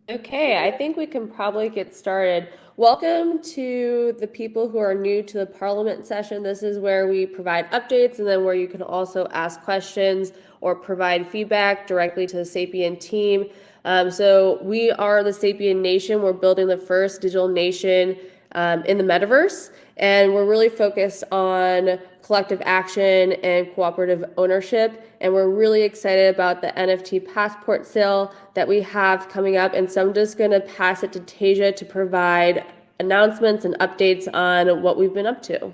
Okay, I think we can probably get started. Welcome to the people who are new to the Parliament session. This is where we provide updates and then where you can also ask questions or provide feedback directly to the Sapien team. So we are the Sapien Nation. We're building the first digital nation in the metaverse, and we're really focused on collective action and cooperative ownership. And we're really excited about the NFT passport sale that we have coming up. And so I'm just going to pass it to Tasia to provide announcements and updates on what we've been up to.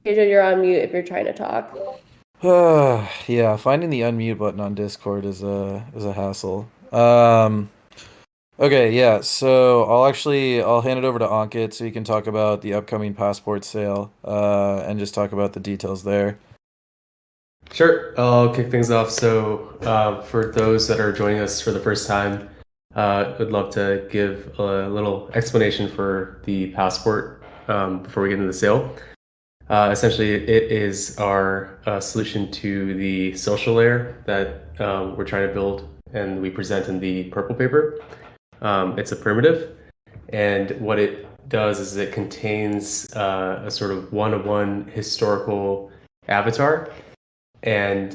Tasia, you're on mute if you're trying to talk. Yeah, finding the unmute button on Discord is a hassle. Okay, yeah, so I'll hand it over to Ankit so you can talk about the upcoming passport sale, and just talk about the details there. Sure, I'll kick things off. So, for those that are joining us for the first time, I'd love to give a little explanation for the passport before we get into the sale. Essentially, it is our solution to the social layer that we're trying to build and we present in the purple paper. It's a primitive, and what it does is it contains a sort of one-to-one historical avatar, and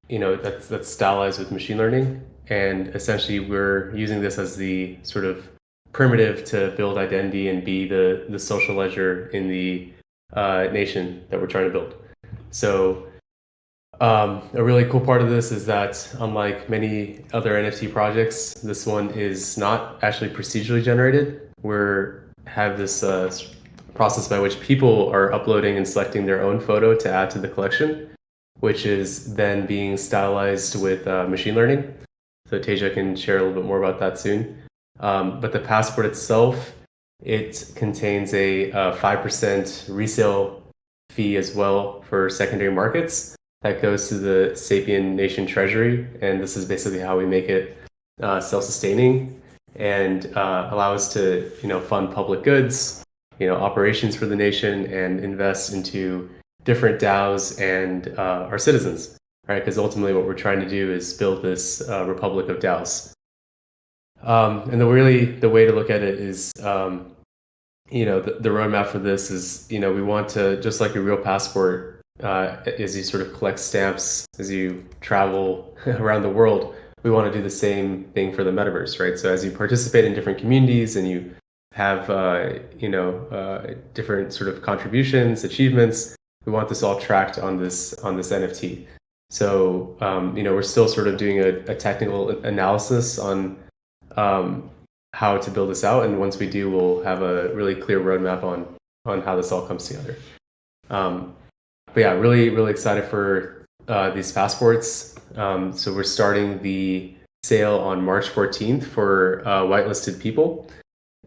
that's stylized with machine learning. And essentially, we're using this as the sort of primitive to build identity and be the social ledger in the nation that we're trying to build. So a really cool part of this is that, unlike many other NFT projects, this one is not actually procedurally generated. We have this process by which people are uploading and selecting their own photo to add to the collection, which is then being stylized with machine learning. So Tasia can share a little bit more about that soon. But the passport itself, it contains a 5% resale fee as well for secondary markets that goes to the Sapien Nation Treasury. And this is basically how we make it self-sustaining and allow us to, fund public goods, operations for the nation, and invest into different DAOs and our citizens, right? Because ultimately, what we're trying to do is build this republic of DAOs. And the way to look at it is, the roadmap for this is, we want to, just like a real passport, as you sort of collect stamps as you travel around the world, we want to do the same thing for the metaverse, right? So as you participate in different communities and you have, different sort of contributions, achievements, we want this all tracked on this NFT. So, we're still sort of doing a technical analysis on how to build this out, and once we do, we'll have a really clear roadmap on how this all comes together. But yeah, really, really excited for these passports. So we're starting the sale on March 14th for whitelisted people,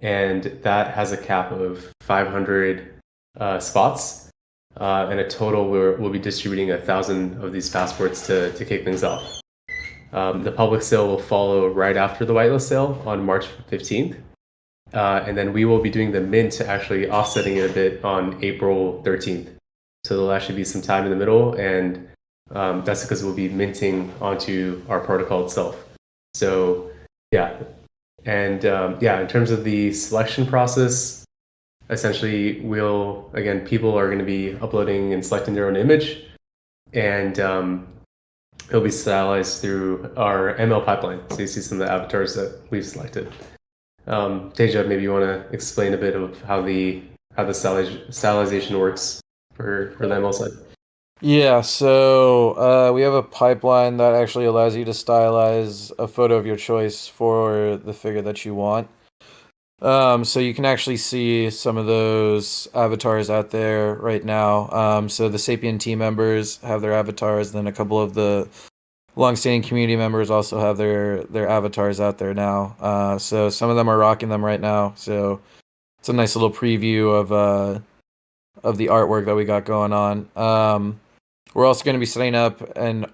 and that has a cap of 500 spots. And a total, we'll be distributing 1,000 of these passports to kick things off. The public sale will follow right after the whitelist sale on March 15th. And then we will be doing the mint, actually offsetting it a bit, on April 13th. So there'll actually be some time in the middle, and that's because we'll be minting onto our protocol itself. So yeah, and in terms of the selection process, essentially people are going to be uploading and selecting their own image, and it'll be stylized through our ML pipeline. So you see some of the avatars that we've selected. Teja, maybe you want to explain a bit of how the stylization works for the ML side. Yeah, so we have a pipeline that actually allows you to stylize a photo of your choice for the figure that you want. So you can actually see some of those avatars out there right now. So the Sapien team members have their avatars, then a couple of the longstanding community members also have their avatars out there now. So some of them are rocking them right now. So it's a nice little preview of the artwork that we got going on. We're also going to be setting up an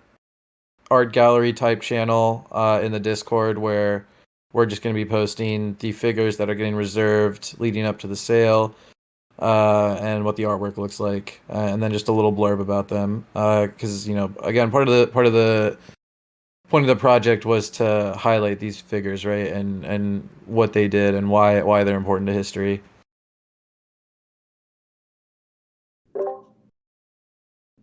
art gallery type channel in the Discord where we're just going to be posting the figures that are getting reserved leading up to the sale. and what the artwork looks like, and then just a little blurb about them. Because again, part of the point of the project was to highlight these figures, right, and what they did and why they're important to history.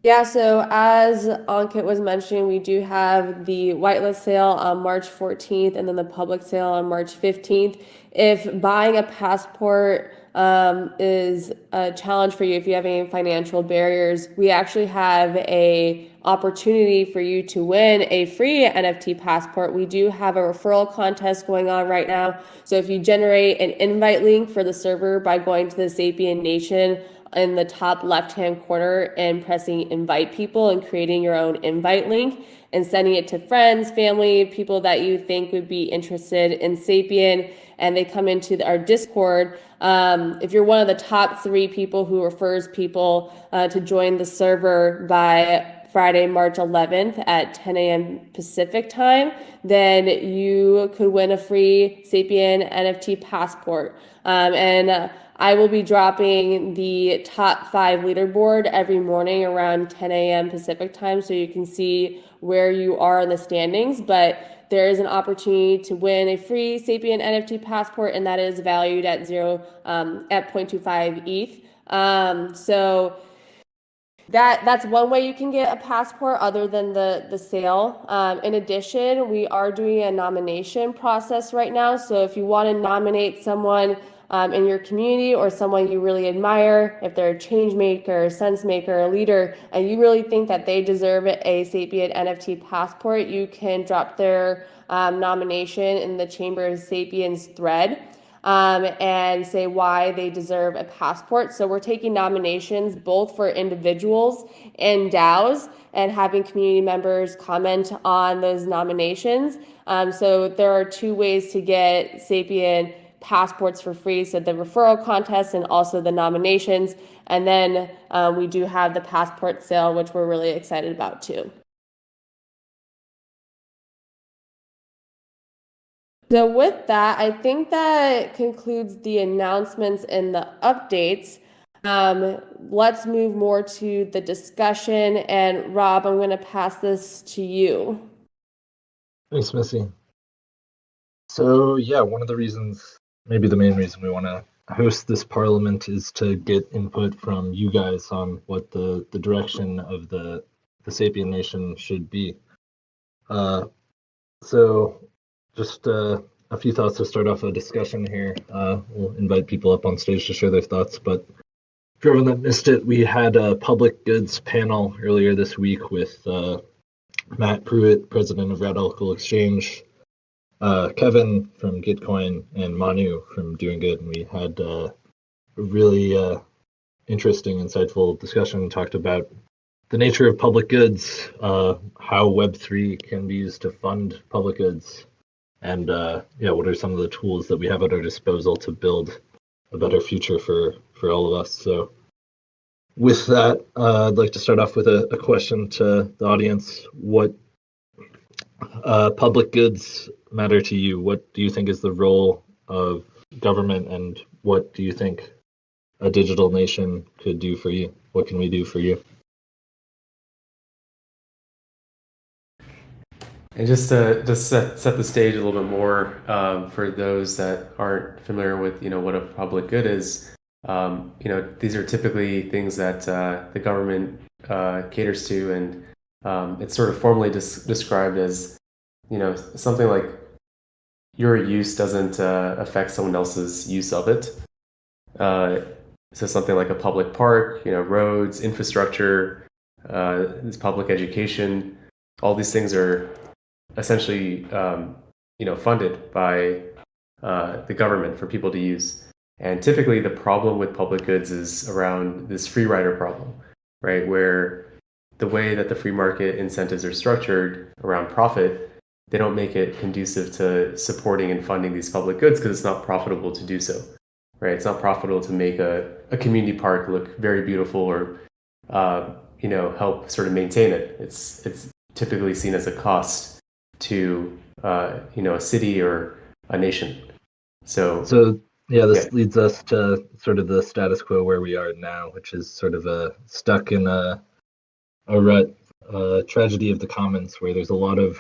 Yeah, so as Ankit was mentioning, we do have the whitelist sale on March 14th and then the public sale on March 15th. If buying a passport is a challenge for you, if you have any financial barriers, we actually have a opportunity for you to win a free NFT passport. We do have a referral contest going on right now. So if you generate an invite link for the server by going to the Sapien Nation in the top left-hand corner and pressing invite people and creating your own invite link and sending it to friends, family, people that you think would be interested in Sapien, and they come into our Discord. If you're one of the top 3 people who refers people to join the server by Friday, March 11th at 10 a.m. Pacific time, then you could win a free Sapien NFT passport. I will be dropping the top 5 leaderboard every morning around 10 a.m. Pacific time, so you can see where you are in the standings. But there is an opportunity to win a free Sapien NFT passport, and that is valued at 0.25 ETH. So that's one way you can get a passport other than the sale. In addition, we are doing a nomination process right now. So if you want to nominate someone in your community or someone you really admire, if they're a change maker, a sense maker, a leader, and you really think that they deserve a Sapien NFT passport, you can drop their nomination in the Chamber of Sapiens thread. And say why they deserve a passport. So we're taking nominations both for individuals and DAOs and having community members comment on those nominations. So there are 2 ways to get Sapien passports for free. So the referral contest and also the nominations. And then we do have the passport sale, which we're really excited about too. So with that, I think that concludes the announcements and the updates. Let's move more to the discussion. And Rob, I'm going to pass this to you. Thanks, Missy. So yeah, one of the reasons, maybe the main reason we want to host this parliament is to get input from you guys on what the direction of the Sapien Nation should be. So just a few thoughts to start off a discussion here. We'll invite people up on stage to share their thoughts, but for everyone that missed it, we had a public goods panel earlier this week with Matt Pruitt, president of Radical Exchange, Kevin from Gitcoin, and Manu from Doing Good. And we had a really interesting, insightful discussion, talked about the nature of public goods, how Web3 can be used to fund public goods, and what are some of the tools that we have at our disposal to build a better future for all of us. So with that, I'd like to start off with a question to the audience. What public goods matter to you? What do you think is the role of government, and what do you think a digital nation could do for you? What can we do for you? And just to set the stage a little bit more for those that aren't familiar with what a public good is, these are typically things that the government caters to, and it's sort of formally described as something like your use doesn't affect someone else's use of it. So something like a public park, roads, infrastructure, public education, all these things are essentially funded by the government for people to use. And typically the problem with public goods is around this free rider problem, right? Where the way that the free market incentives are structured around profit, they don't make it conducive to supporting and funding these public goods because it's not profitable to do so, right? It's not profitable to make a community park look very beautiful or help sort of maintain it. It's typically seen as a cost to a city or a nation. So Yeah, this Okay. leads us to sort of the status quo where we are now, which is sort of stuck in a rut, tragedy of the commons, where there's a lot of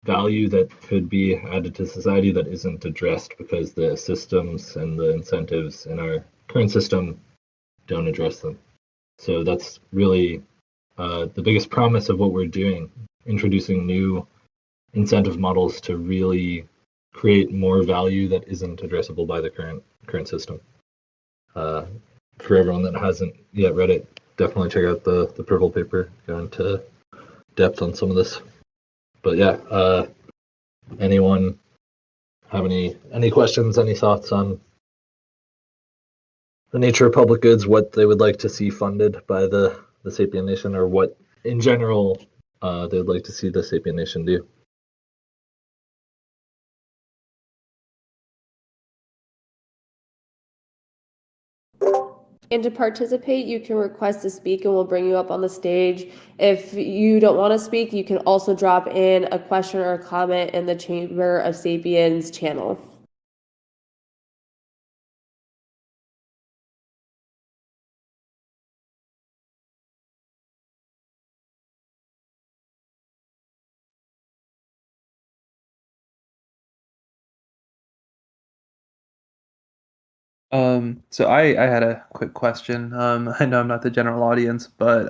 value that could be added to society that isn't addressed because the systems and the incentives in our current system don't address them. So that's really the biggest promise of what we're doing, introducing new incentive models to really create more value that isn't addressable by the current system. Uh, for everyone that hasn't yet read it, definitely check out the purple paper. Go into depth on some of this. But yeah, anyone have any questions, any thoughts on the nature of public goods, what they would like to see funded by the Sapien Nation, or what in general they would like to see the Sapien Nation do? And to participate, you can request to speak and we'll bring you up on the stage. If you don't want to speak, you can also drop in a question or a comment in the Chamber of Sapiens channel. So I had a quick question. I know I'm not the general audience, but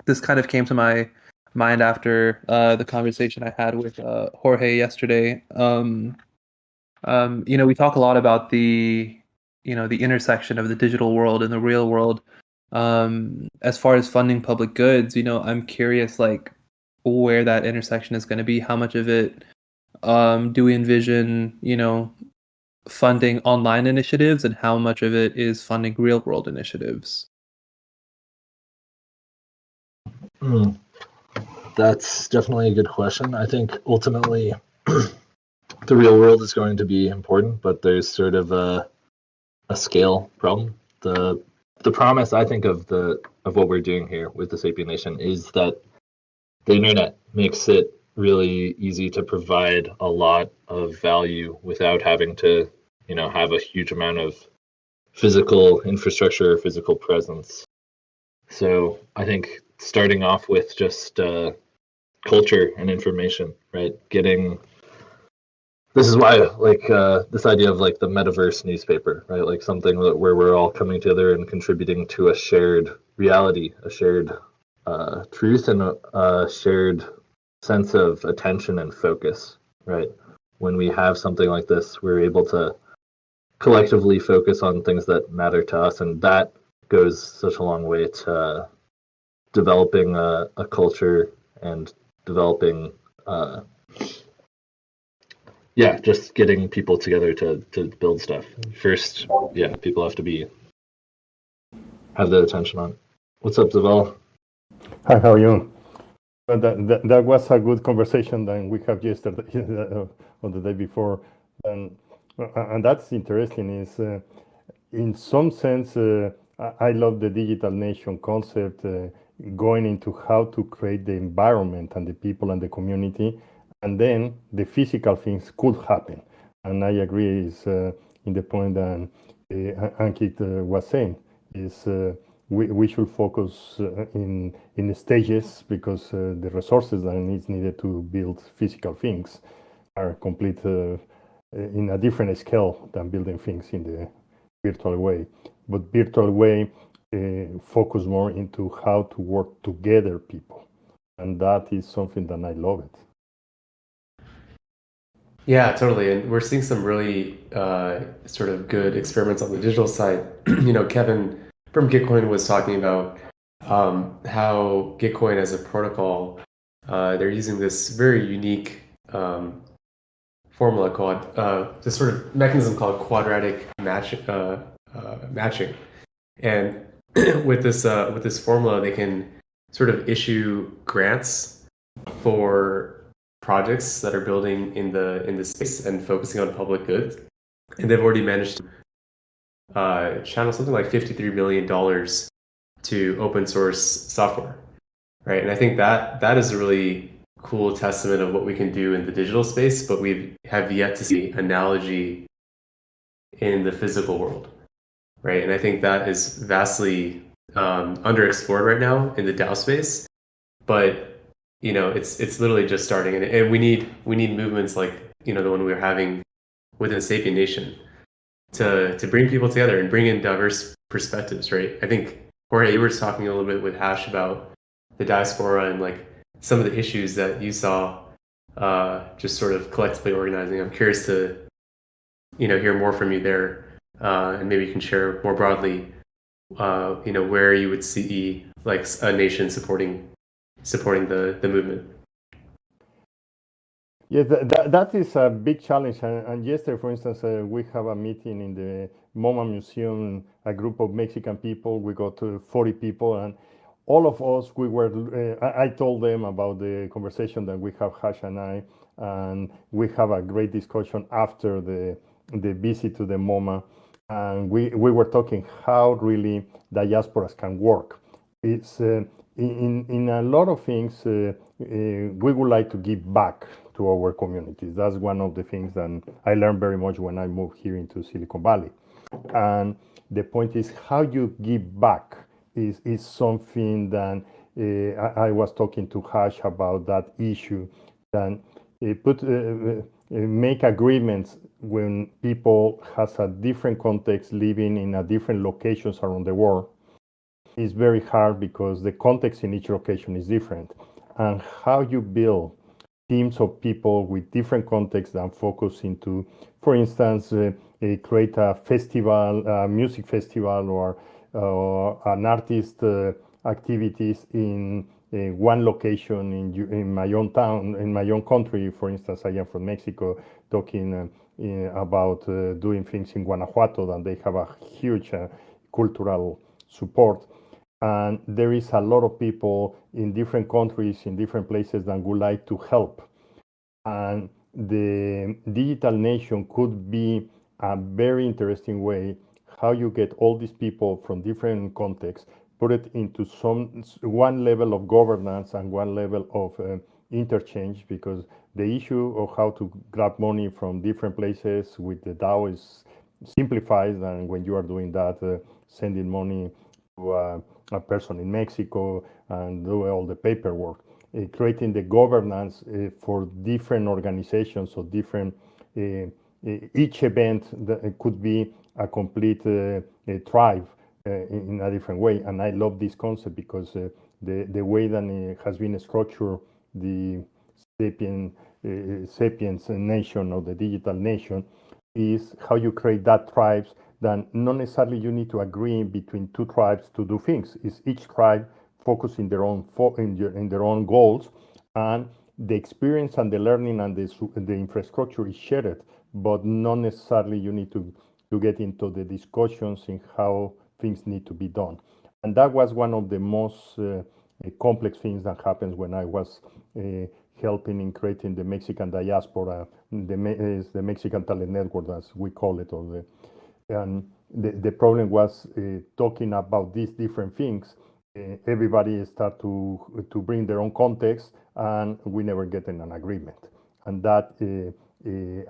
this kind of came to my mind after the conversation I had with Jorge yesterday. We talk a lot about the intersection of the digital world and the real world. As far as funding public goods, I'm curious, like, where that intersection is going to be. How much of it do we envision, funding online initiatives, and how much of it is funding real world initiatives? Hmm, that's definitely a good question. I think ultimately the real world is going to be important, but there's sort of a scale problem. The promise I think of what we're doing here with the Sapien Nation is that the internet makes it really easy to provide a lot of value without having to, have a huge amount of physical infrastructure, physical presence. So I think starting off with just culture and information, right? Getting this is why like this idea of like the metaverse newspaper, right? Like something where we're all coming together and contributing to a shared reality, a shared truth, and a shared sense of attention and focus, right? When we have something like this, we're able to collectively focus on things that matter to us, and that goes such a long way to developing a culture and developing yeah, just getting people together to build stuff. First, yeah, people have to have their attention on. What's up, Zaval? Hi, how are you? That was a good conversation that we have yesterday or the day before, and and that's interesting. Is in some sense, I love the digital nation concept, going into how to create the environment and the people and the community, and then the physical things could happen. And I agree is in the point that Ankit was saying is we should focus in stages because the resources that is needed to build physical things are complete in a different scale than building things in the virtual way. But virtual way focus more into how to work together people, and that is something that I love it. Yeah, totally. And we're seeing some really sort of good experiments on the digital side. Kevin from Gitcoin was talking about how Gitcoin as a protocol, they're using this very unique formula called this sort of mechanism called quadratic matching. And with this formula, they can sort of issue grants for projects that are building in the space and focusing on public goods, and they've already managed to channel something like $53 million to open source software, right? And I think that is a really cool testament of what we can do in the digital space, but we have yet to see analogy in the physical world, right? And I think that is vastly underexplored right now in the DAO space. But it's literally just starting, and we need movements like the one we were having within Sapien Nation to bring people together and bring in diverse perspectives, right? I think Jorge, you were just talking a little bit with Hash about the diaspora and like some of the issues that you saw just sort of collectively organizing. I'm curious to hear more from you there, and maybe you can share more broadly where you would see like a nation supporting the movement. Yes, that is a big challenge. And yesterday, for instance, we have a meeting in the MoMA Museum, a group of Mexican people. We got 40 people, and all of us, we were, I told them about the conversation that we have, Hash and I, and we have a great discussion after the visit to the MoMA. And we were talking how really diasporas can work. It's in a lot of things, we would like to give back to our communities. That's one of the things that I learned very much when I moved here into Silicon Valley. And the point is how you give back is something that I was talking to Hash about that issue. That make agreements when people has a different context living in a different locations around the world is very hard because the context in each location is different. And how you build teams of people with different contexts and focus into, for instance, create a festival, music festival, or an artist activities in one location in my own town, in my own country. For instance, I am from Mexico, talking about doing things in Guanajuato, and they have a huge cultural support. And there is a lot of people in different countries, in different places that would like to help. And the digital nation could be a very interesting way how you get all these people from different contexts, put it into one level of governance and one level of interchange, because the issue of how to grab money from different places with the DAO is simplified, and when you are doing that, sending money to a person in Mexico and do all the paperwork. Creating the governance for different organizations or different, each event that could be a complete tribe in a different way. And I love this concept because the way that it has been structured, the Sapiens nation or the digital nation, is how you create that tribes. Then not necessarily you need to agree between two tribes to do things. It's each tribe focusing their own in their own goals, and the experience and the learning and the infrastructure is shared, but not necessarily you need to get into the discussions in how things need to be done. And that was one of the most complex things that happens when I was helping in creating the Mexican diaspora, the Mexican Talent Network, as we call it, and the problem was talking about these different things. Everybody start to bring their own context, and we never get in an agreement. And that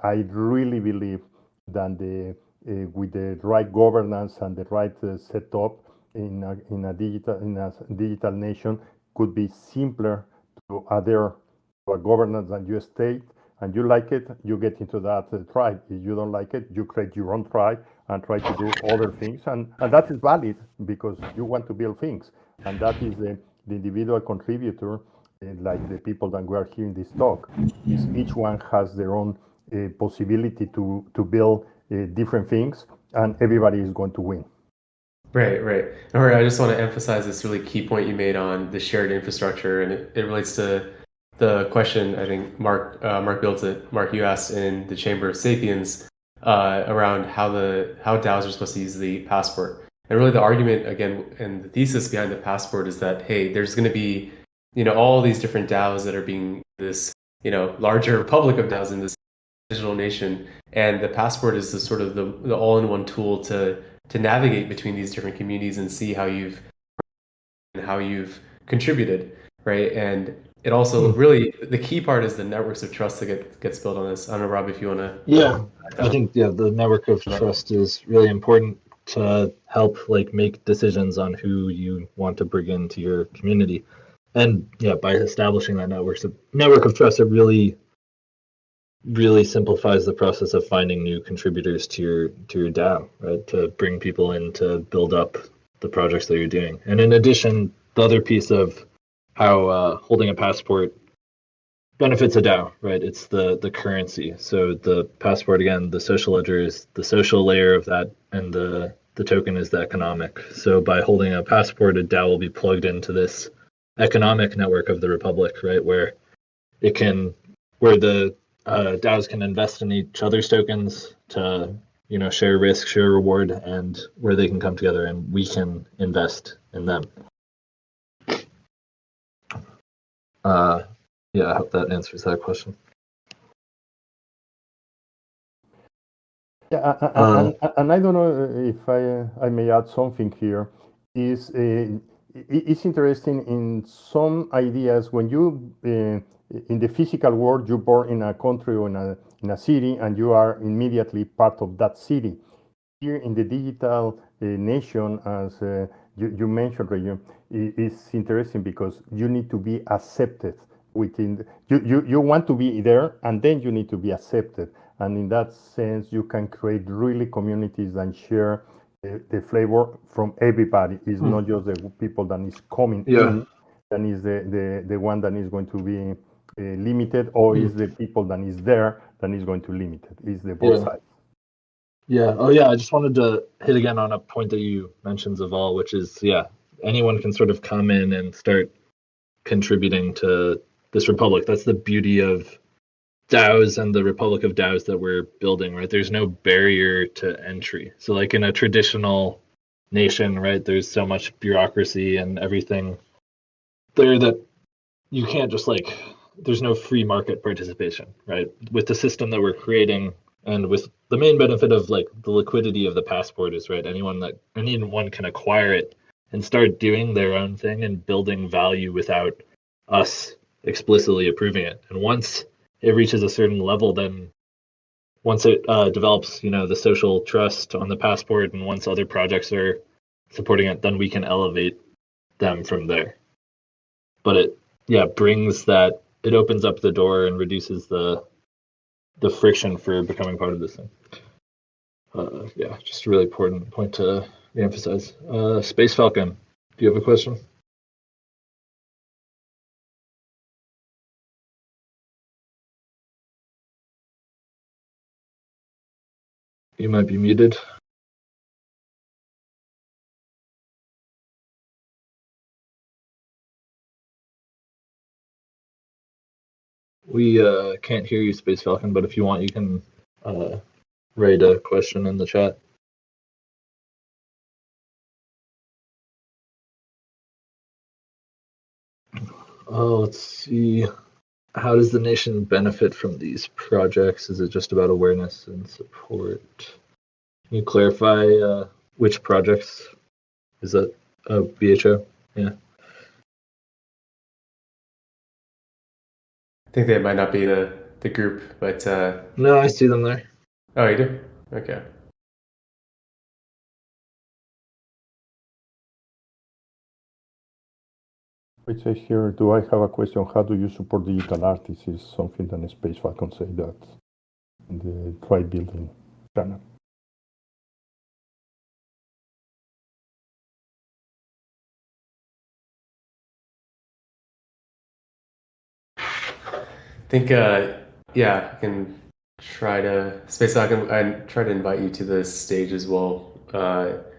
I really believe that with the right governance and the right setup in a digital nation could be simpler to adhere to a governance that you state, and you like it, you get into that tribe. If you don't like it, you create your own tribe and try to do other things, and that is valid because you want to build things, and that is the individual contributor, like the people that we are hearing this talk, is each one has their own possibility to build different things, and everybody is going to win. Right. All right. I just want to emphasize this really key point you made on the shared infrastructure, and it relates to the question I think Mark built it. Mark, you asked in the Chamber of Sapiens around how DAOs are supposed to use the passport, and really the argument again and the thesis behind the passport is that hey, there's going to be all these different DAOs that are being this larger republic of DAOs in this digital nation, and the passport is the sort of the all-in-one tool to navigate between these different communities and see how you've contributed, right? And it also really, the key part is the networks of trust that gets built on this. I don't know, Rob, if you want to. Yeah, I think the network of trust is really important to help like make decisions on who you want to bring into your community. And yeah, by establishing that network of trust, it really simplifies the process of finding new contributors to your DAO, right? To bring people in to build up the projects that you're doing. And in addition, the other piece of how holding a passport benefits a DAO, right? It's the currency. So the passport, again, the social ledger is the social layer of that, and the token is the economic. So by holding a passport, a DAO will be plugged into this economic network of the Republic, right? Where the DAOs can invest in each other's tokens to share risk, share reward, and where they can come together and we can invest in them. Yeah, I hope that answers that question. Yeah, and I don't know if I may add something here. It's interesting in some ideas when you in the physical world you're born in a country or in a city and you are immediately part of that city. Here in the digital nation, as you mentioned, Rayon, it's interesting because you need to be accepted within. You want to be there, and then you need to be accepted. And in that sense, you can create really communities and share the flavor from everybody. It's not just the people that is coming in, that is the one that is going to be limited, or is the people that is there that is going to limit it. It's the both sides. Yeah. Oh, yeah. I just wanted to hit again on a point that you mentioned, Zaval, which is, anyone can sort of come in and start contributing to this republic. That's the beauty of DAOs and the Republic of DAOs that we're building, right? There's no barrier to entry. So, like in a traditional nation, right, there's so much bureaucracy and everything there that you can't just there's no free market participation, right? With the system that we're creating and with the main benefit of the liquidity of the passport is, right, anyone can acquire it and start doing their own thing and building value without us explicitly approving it. And once it reaches a certain level, then once it develops, the social trust on the passport, and once other projects are supporting it, then we can elevate them from there. But it opens up the door and reduces the friction for becoming part of this thing. Just a really important point to reemphasize. Space Falcon, do you have a question? You might be muted. We can't hear you, Space Falcon, but if you want, you can write a question in the chat. Let's see. How does the nation benefit from these projects? Is it just about awareness and support? Can you clarify which projects? Is that BHO? Yeah. I think they might not be the group, but No, I see them there. Oh, you do? Okay. It says here, do I have a question? How do you support digital artists? Is something that Space Falcon say that in the Tribe Building channel. I think, I can try to, Space Falcon, I try to invite you to the stage as well. But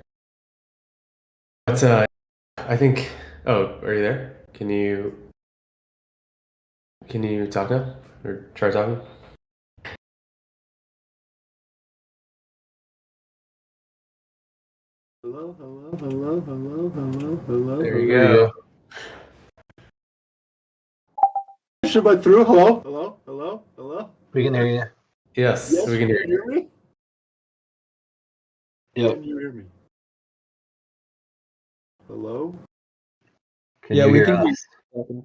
I think, are you there? Can you talk now? Or try talking? Hello, hello, hello, hello, hello, hello. There you go. Should I through? Hello, hello, hello, hello. We can hear you. Yes, Yes, we can hear you you. hear me? Yep. Can you hear me? Hello? Can you we hear can us? hear you.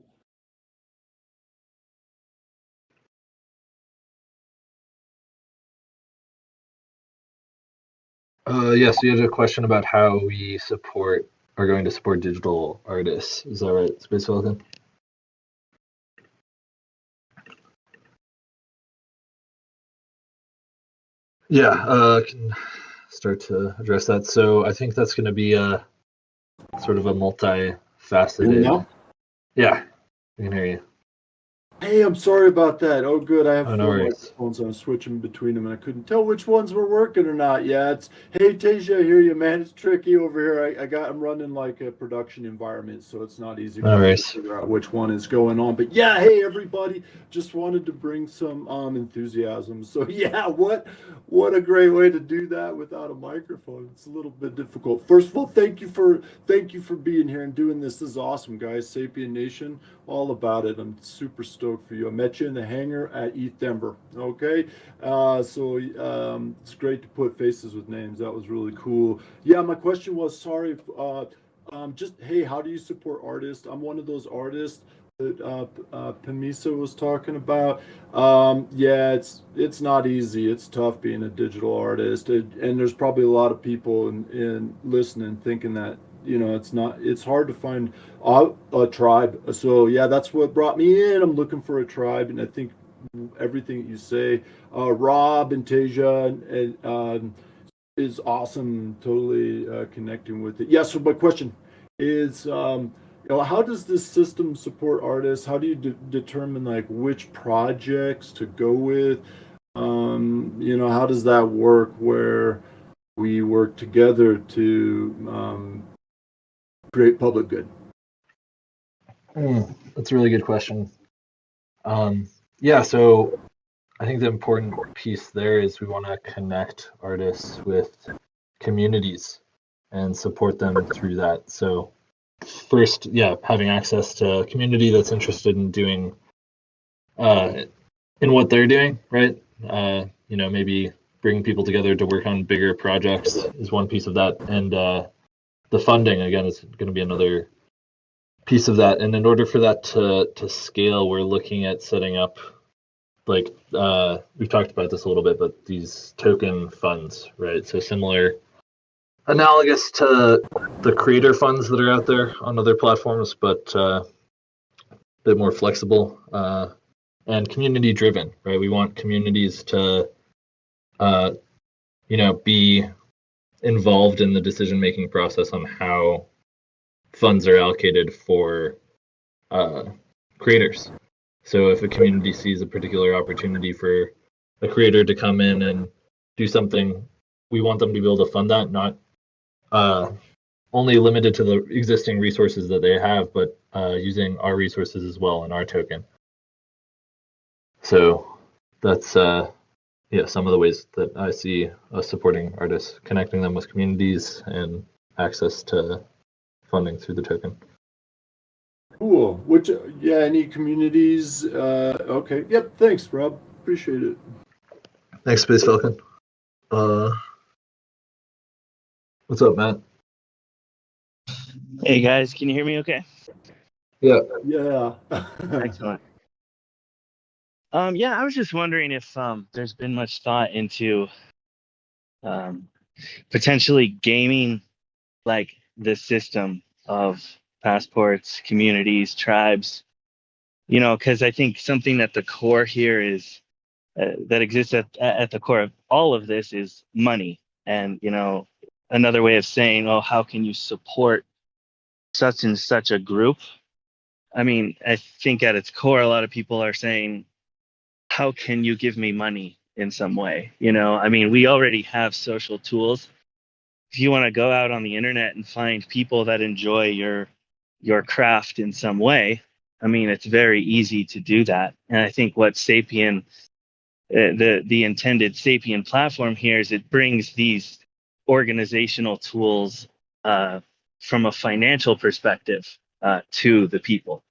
Yes, you had a question about how we are going to support digital artists. Is that right, Space Falcon? Yeah, I can start to address that. So I think that's going to be a sort of a multifaceted. now? Yeah, I can hear you. Hey, I'm sorry about that. Oh, good. I have Oh, no four worries. microphones. I'm switching between them, and I couldn't tell which ones were working or not. Yeah, it's hey Tasia, I hear you, man. It's tricky over here. I'm running like a production environment, so it's not easy No for me to worries. figure out which one is going on. But yeah, hey everybody, just wanted to bring some enthusiasm. So yeah, what a great way to do that without a microphone. It's a little bit difficult. First of all, thank you for being here and doing this. This is awesome, guys. Sapien Nation, all about it. I'm super stoked for you. I met you in the hangar at ETH Denver. Okay, it's great to put faces with names. That was really cool. Yeah, my question was sorry. Just hey, how do you support artists? I'm one of those artists that Pamisa was talking about. Yeah, it's not easy. It's tough being a digital artist, and there's probably a lot of people in listening thinking that it's not. It's hard to find a tribe. So yeah, that's what brought me in. I'm looking for a tribe, and I think everything that you say, Rob and Tasia, is awesome. Totally connecting with it. Yeah. So my question is, how does this system support artists? How do you determine like which projects to go with? How does that work? Where we work together to create public good. That's a really good question. Yeah, so I think the important piece there is we want to connect artists with communities and support them through that. So first, yeah, having access to a community that's interested in doing in what they're doing, right? Maybe bringing people together to work on bigger projects is one piece of that, and the funding again is going to be another piece of that. And in order for that to scale, we're looking at setting up like we've talked about this a little bit, but these token funds, right? So similar, analogous to the creator funds that are out there on other platforms, but a bit more flexible and community driven, right? We want communities to, be involved in the decision making process on how funds are allocated for creators. So if a community sees a particular opportunity for a creator to come in and do something, we want them to be able to fund that, not only limited to the existing resources that they have, but using our resources as well in our token. So that's some of the ways that I see us supporting artists, connecting them with communities and access to funding through the token. Cool. Any communities? Okay. Yep. Thanks, Rob. Appreciate it. Thanks, Space Falcon. What's up, Matt? Hey guys, can you hear me okay? Yeah. Yeah. Excellent. Yeah, I was just wondering if there's been much thought into potentially gaming like the system of passports, communities, tribes, because I think something at the core here is that exists at the core of all of this is money. And, another way of saying, oh, how can you support such and such a group? I mean, I think at its core, a lot of people are saying, how can you give me money in some way? I mean, we already have social tools. If you want to go out on the internet and find people that enjoy your craft in some way, I mean, it's very easy to do that. And I think what Sapien, the intended Sapien platform here is it brings these organizational tools from a financial perspective to the people.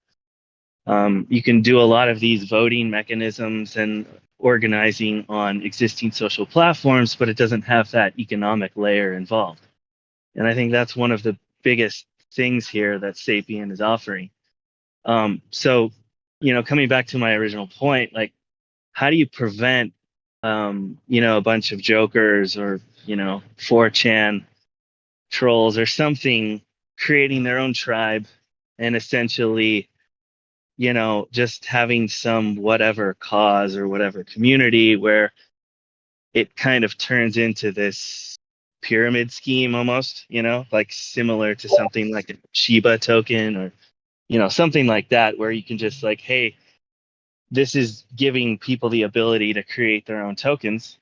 You can do a lot of these voting mechanisms and organizing on existing social platforms, but it doesn't have that economic layer involved. And I think that's one of the biggest things here that Sapien is offering. So, coming back to my original point, like, how do you prevent a bunch of jokers or 4chan trolls or something creating their own tribe and essentially just having some whatever cause or whatever community where it kind of turns into this pyramid scheme almost, like similar to something like a Shiba token or something like that, where you can just like, hey, this is giving people the ability to create their own tokens.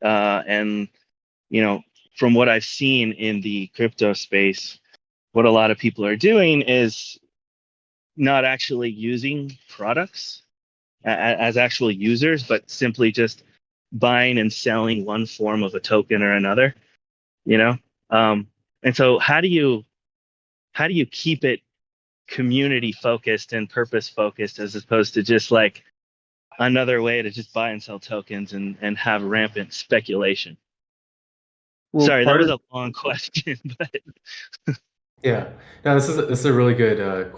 And from what I've seen in the crypto space, what a lot of people are doing is not actually using products as actual users, but simply just buying and selling one form of a token or another, you know? And so how do you keep it community focused and purpose focused as opposed to just like another way to just buy and sell tokens and have rampant speculation? Well, Sorry, that part was of a long question, but Yeah. No, this is a really good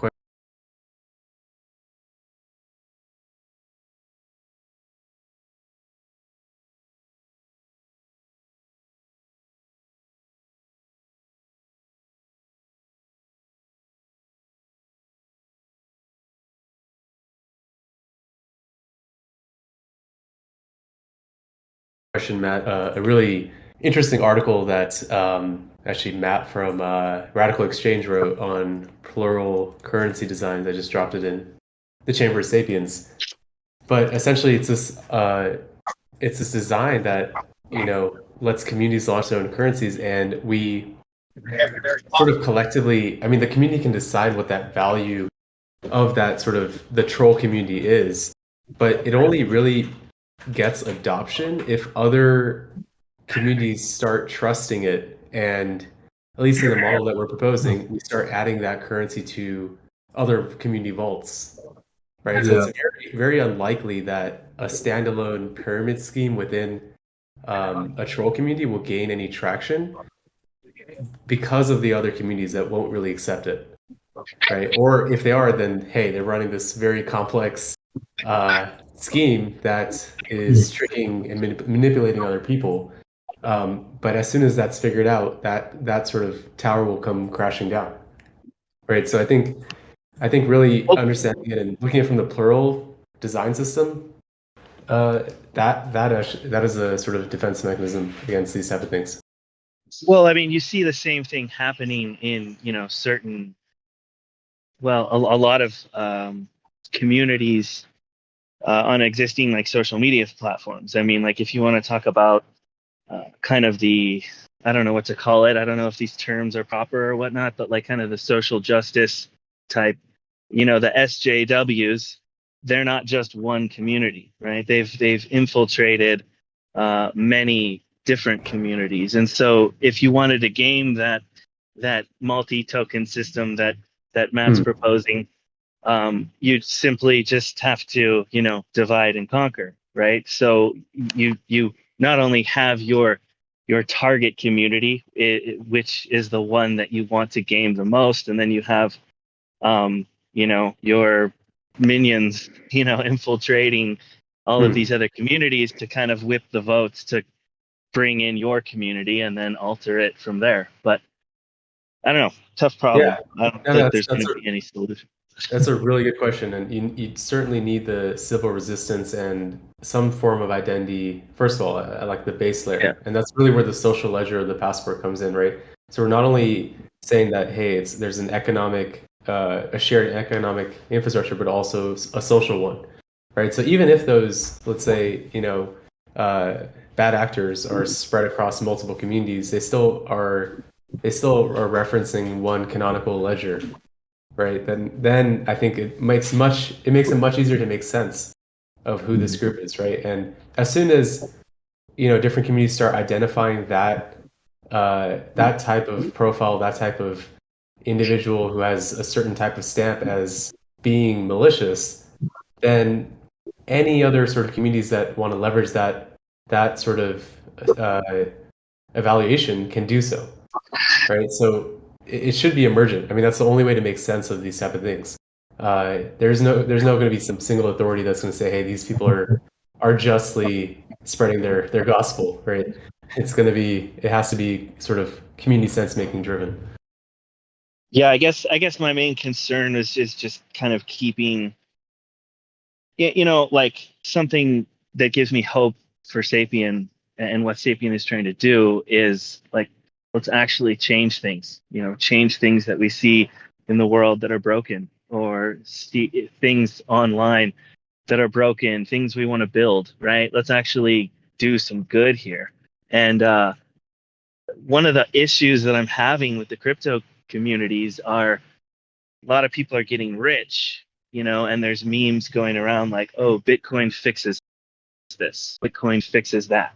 question, Matt. A really interesting article that actually Matt from Radical Exchange wrote on plural currency designs. I just dropped it in the Chamber of Sapiens. But essentially, it's this design that lets communities launch their own currencies, and we sort of collectively. I mean, the community can decide what that value of that sort of the troll community is, but it only really gets adoption if other communities start trusting it, and at least in the model that we're proposing, we start adding that currency to other community vaults, right? So Yeah. it's very, very unlikely that a standalone pyramid scheme within a troll community will gain any traction because of the other communities that won't really accept it, right? Or if they are, then hey, they're running this very complex scheme that is tricking and manipulating other people. But as soon as that's figured out, that sort of tower will come crashing down, right? So I think really understanding it and looking at it from the plural design system, that is a sort of defense mechanism against these type of things. well, I mean, you see the same thing happening in certain, well, a lot of communities on existing like social media platforms. I mean, like if you want to talk about kind of the, I don't know what to call it. I don't know if these terms are proper or whatnot, but like kind of the social justice type, the SJWs, they're not just one community, right? They've infiltrated many different communities, and so if you wanted to game that multi-token system that Matt's proposing, you'd simply just have to, divide and conquer, right? So you not only have your target community, which is the one that you want to game the most, and then you have, your minions, infiltrating all of these other communities to kind of whip the votes to bring in your community and then alter it from there. But I don't know, tough problem. Yeah, I don't no, think that's there's going that's to be any solution. That's a really good question, and you certainly need the civil resistance and some form of identity. First of all, I like the base layer, Yeah. and that's really where the social ledger of the passport comes in, right? So we're not only saying that, hey, there's an economic, a shared economic infrastructure, but also a social one, right? So even if those, let's say, bad actors are spread across multiple communities, they still are referencing one canonical ledger, right? Then I think it makes it much easier to make sense of who this group is, right? And as soon as different communities start identifying that type of profile, that type of individual who has a certain type of stamp as being malicious, then any other sort of communities that want to leverage that sort of evaluation can do so, right? So it should be emergent. I mean, that's the only way to make sense of these type of things. There's no going to be some single authority that's going to say, hey, these people are are justly spreading their gospel, right? It has to be sort of community sense making driven. Yeah, I guess my main concern is just kind of keeping, like something that gives me hope for Sapien and what Sapien is trying to do is like, let's actually change things, change things that we see in the world that are broken, or see things online that are broken, things we want to build, right? Let's actually do some good here. And one of the issues that I'm having with the crypto communities are a lot of people are getting rich, and there's memes going around like, oh, Bitcoin fixes this, Bitcoin fixes that.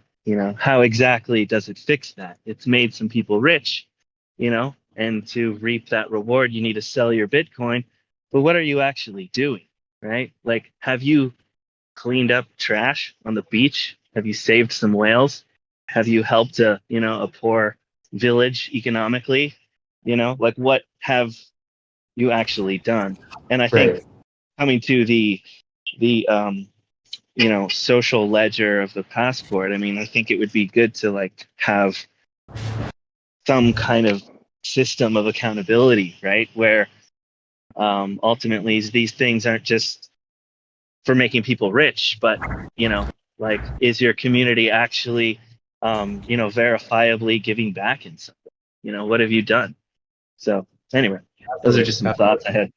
How exactly does it fix that? It's made some people rich, and to reap that reward, you need to sell your Bitcoin. But what are you actually doing, right? Like, have you cleaned up trash on the beach? Have you saved some whales? Have you helped a poor village economically? Like, what have you actually done? And I think Right. coming to the social ledger of the passport, I mean, I think it would be good to like have some kind of system of accountability, right? Where ultimately these things aren't just for making people rich, but like, is your community actually verifiably giving back in something? What have you done? So anyway, those are just some thoughts I had.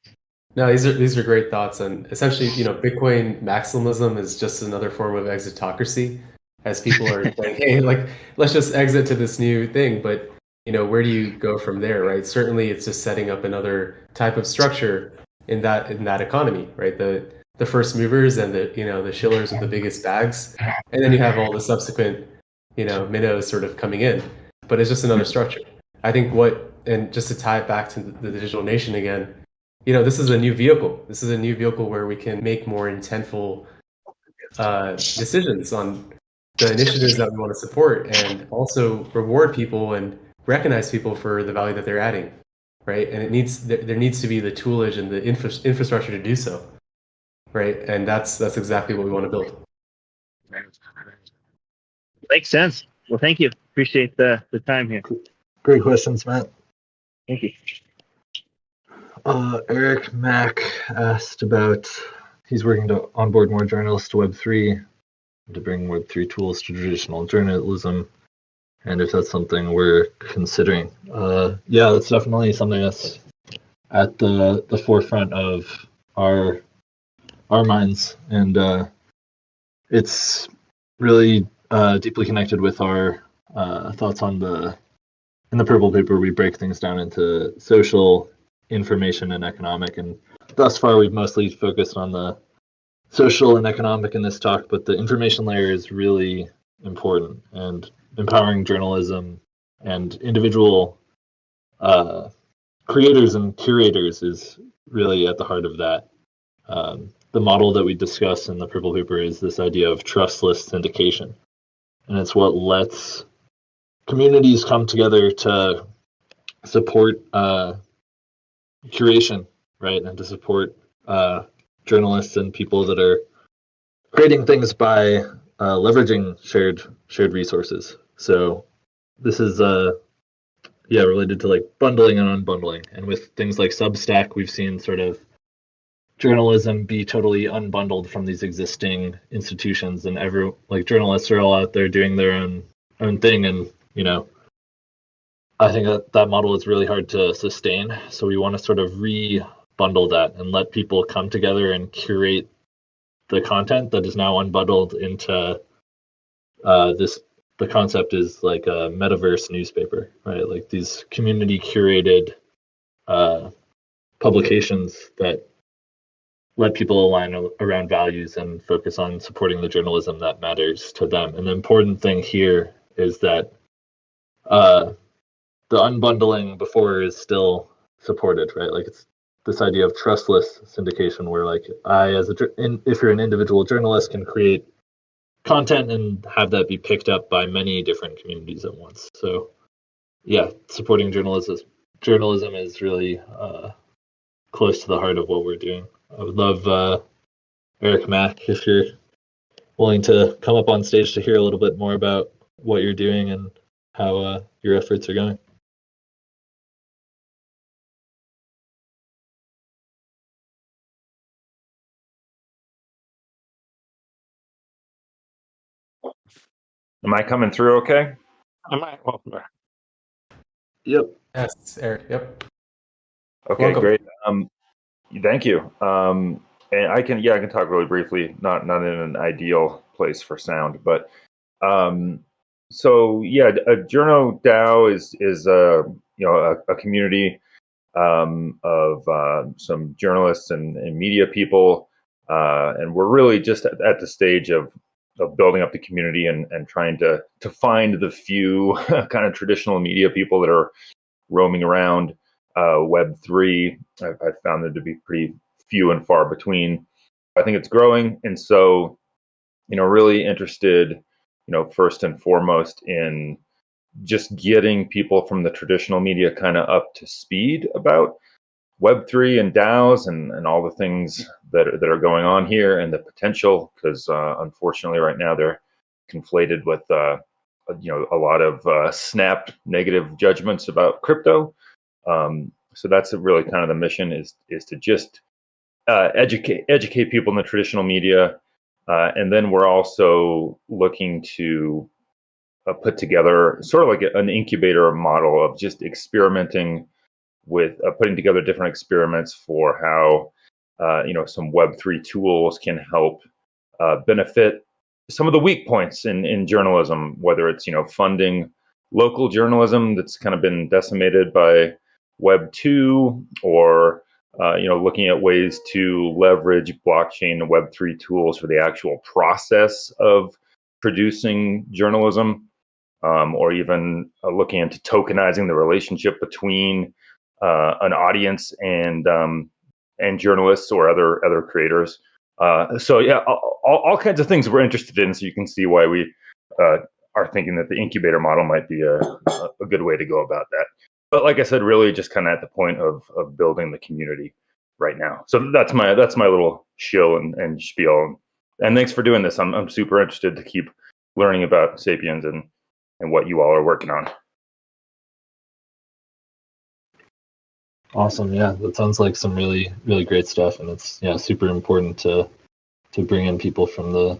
No, these are great thoughts, and essentially, Bitcoin maximalism is just another form of exitocracy, as people are saying, "Hey, like, let's just exit to this new thing." But where do you go from there, right? Certainly, it's just setting up another type of structure in that economy, right? The first movers and the shillers with the biggest bags, and then you have all the subsequent minnows sort of coming in. But it's just another structure. I think and just to tie it back to the digital nation again, this is a new vehicle. This is a new vehicle where we can make more intentful decisions on the initiatives that we want to support, and also reward people and recognize people for the value that they're adding, right? And there needs to be the toolage and the infrastructure to do so, right? And that's exactly what we want to build. Makes sense. Well, thank you. Appreciate the time here. Great questions, Matt. Thank you. Eric Mack asked about he's working to onboard more journalists to Web3, to bring Web3 tools to traditional journalism, and if that's something we're considering. Yeah, that's definitely something that's at the forefront of our minds, and it's really deeply connected with our thoughts on in the purple paper. We break things down into social, information, and economic, and thus far we've mostly focused on the social and economic in this talk, but the information layer is really important, and empowering journalism and individual creators and curators is really at the heart of that. The model that we discuss in the purple paper is this idea of trustless syndication, and it's what lets communities come together to support curation, right, and to support journalists and people that are creating things by leveraging shared resources. So this is related to like bundling and unbundling, and with things like Substack, we've seen sort of journalism be totally unbundled from these existing institutions, and journalists are all out there doing their own thing, and I think that model is really hard to sustain. So we want to sort of re-bundle that and let people come together and curate the content that is now unbundled into this. The concept is like a metaverse newspaper, right? Like these community curated publications that let people align around values and focus on supporting the journalism that matters to them. And the important thing here is that the unbundling before is still supported, right? Like it's this idea of trustless syndication, where like if you're an individual journalist, can create content and have that be picked up by many different communities at once. So yeah, supporting journalism is really close to the heart of what we're doing. I would love Eric Mack, if you're willing to come up on stage to hear a little bit more about what you're doing and how your efforts are going. Am I coming through okay? Yep. Yes, Eric. Yep. Okay, Welcome. great. Thank you. And I can talk really briefly, not in an ideal place for sound, but so yeah, Journo DAO is a community of some journalists and media people, and we're really just at the stage of building up the community and trying to find the few kind of traditional media people that are roaming around Web3. I found them to be pretty few and far between. I think it's growing, and so really interested, first and foremost in just getting people from the traditional media kind of up to speed about Web3 and DAOs and all the things that are going on here and the potential, because unfortunately right now they're conflated with a lot of snap negative judgments about crypto. So that's really kind of the mission is to just educate people in the traditional media, and then we're also looking to put together sort of like an incubator model of just experimenting with putting together different experiments for how some Web3 tools can help benefit some of the weak points in journalism, whether it's funding local journalism that's kind of been decimated by Web2, or looking at ways to leverage blockchain and Web3 tools for the actual process of producing journalism, or even looking into tokenizing the relationship between an audience and journalists or other creators. So yeah, all kinds of things we're interested in. So you can see why we are thinking that the incubator model might be a good way to go about that. But like I said, really just kind of at the point of building the community right now. So that's my little shill and spiel. And thanks for doing this. I'm super interested to keep learning about Sapiens and what you all are working on. Awesome. Yeah, that sounds like some really, really great stuff, and it's super important to bring in people from the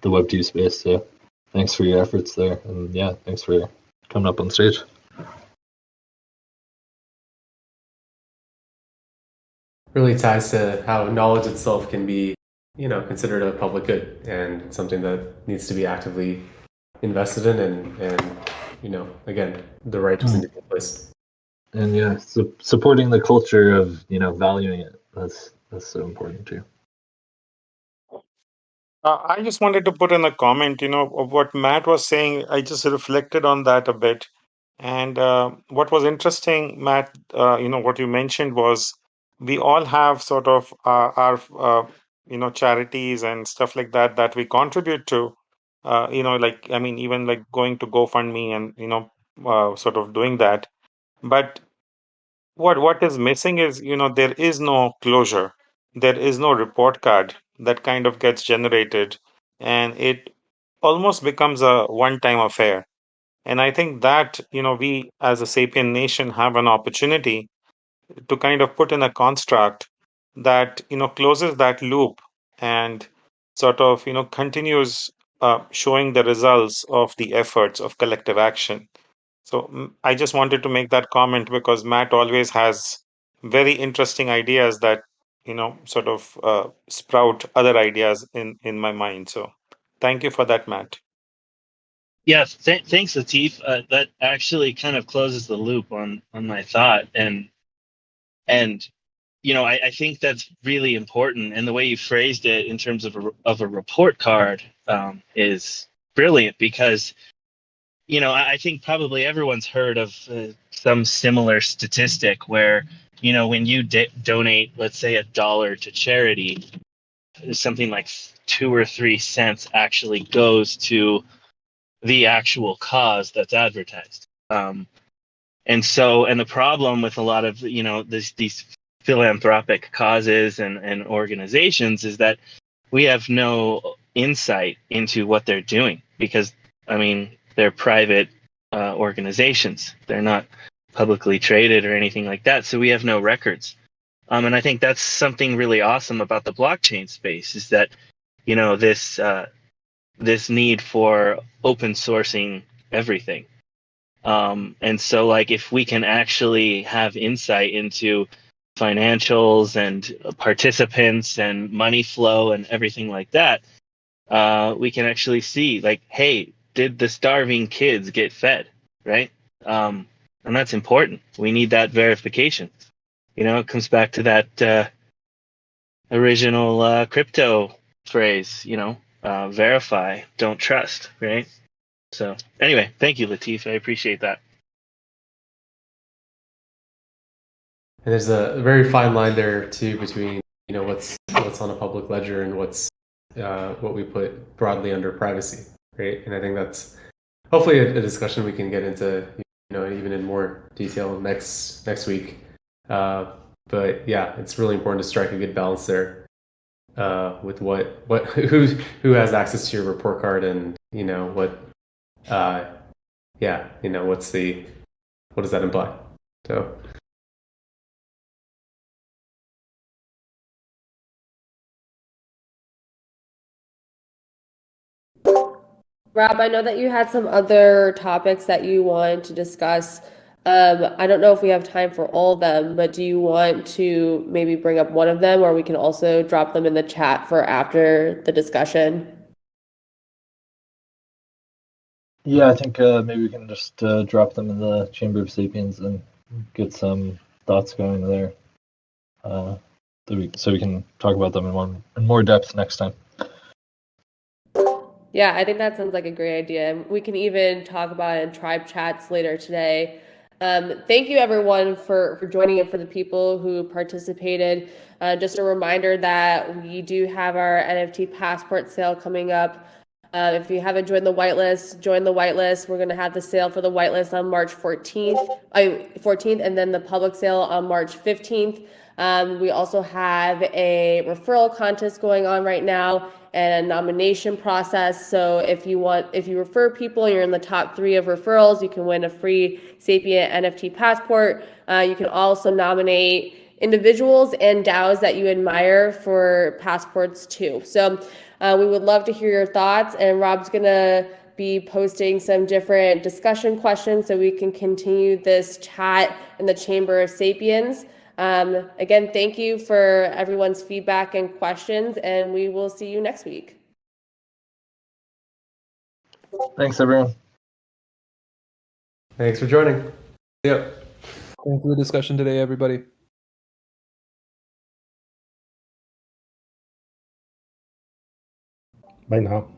Web2 space. So thanks for your efforts there, and thanks for coming up on stage. Really ties to how knowledge itself can be, considered a public good and something that needs to be actively invested in, and again, the right was in the place. And supporting the culture of valuing it. That's so important too. I just wanted to put in a comment, of what Matt was saying. I just reflected on that a bit. And what was interesting, Matt, what you mentioned was we all have sort of our charities and stuff like that that we contribute to. Even like going to GoFundMe and, sort of doing that. But what is missing is, there is no closure. There is no report card that kind of gets generated, and it almost becomes a one-time affair. And I think that, we as a Sapien Nation have an opportunity to kind of put in a construct that, closes that loop and sort of, continues showing the results of the efforts of collective action. So I just wanted to make that comment because Matt always has very interesting ideas that, sort of sprout other ideas in my mind. So thank you for that, Matt. Yes, thanks, Latif. That actually kind of closes the loop on my thought, and I think that's really important. And the way you phrased it in terms of a report card is brilliant, because I think probably everyone's heard of some similar statistic where when you donate, let's say $1 to charity, something like 2 or 3 cents actually goes to the actual cause that's advertised. And the problem with a lot of these philanthropic causes and organizations is that we have no insight into what they're doing, because I mean they're private organizations. They're not publicly traded or anything like that, so we have no records. And I think that's something really awesome about the blockchain space, is that this need for open sourcing everything. And so, like, if we can actually have insight into financials and participants and money flow and everything like that, we can actually see, like, hey, did the starving kids get fed, right? And that's important. We need that verification. It comes back to that original crypto phrase, verify, don't trust, right? So anyway, thank you, Latif. I appreciate that. And there's a very fine line there too between what's on a public ledger and what's what we put broadly under privacy, right? And I think that's hopefully a discussion we can get into, even in more detail next week. But yeah, it's really important to strike a good balance there with who has access to your report card, and what what does that imply? So. Rob, I know that you had some other topics that you wanted to discuss. I don't know if we have time for all of them, but do you want to maybe bring up one of them, or we can also drop them in the chat for after the discussion? Yeah, I think maybe we can just drop them in the Chamber of Sapiens and get some thoughts going there, so we can talk about them in more depth next time. Yeah, I think that sounds like a great idea. We can even talk about it in tribe chats later today. Thank you, everyone, for joining and for the people who participated. Just a reminder that we do have our NFT passport sale coming up. If you haven't joined the whitelist, join the whitelist. We're going to have the sale for the whitelist on March 14th, and then the public sale on March 15th. We also have a referral contest going on right now and a nomination process. So if you refer people, you're in the top 3 of referrals, you can win a free Sapien NFT passport. You can also nominate individuals and DAOs that you admire for passports too. So we would love to hear your thoughts, and Rob's gonna be posting some different discussion questions so we can continue this chat in the Chamber of Sapiens. Again, thank you for everyone's feedback and questions, and we will see you next week. Thanks, everyone. Thanks for joining. Yep. Thanks for the discussion today, everybody. Bye now.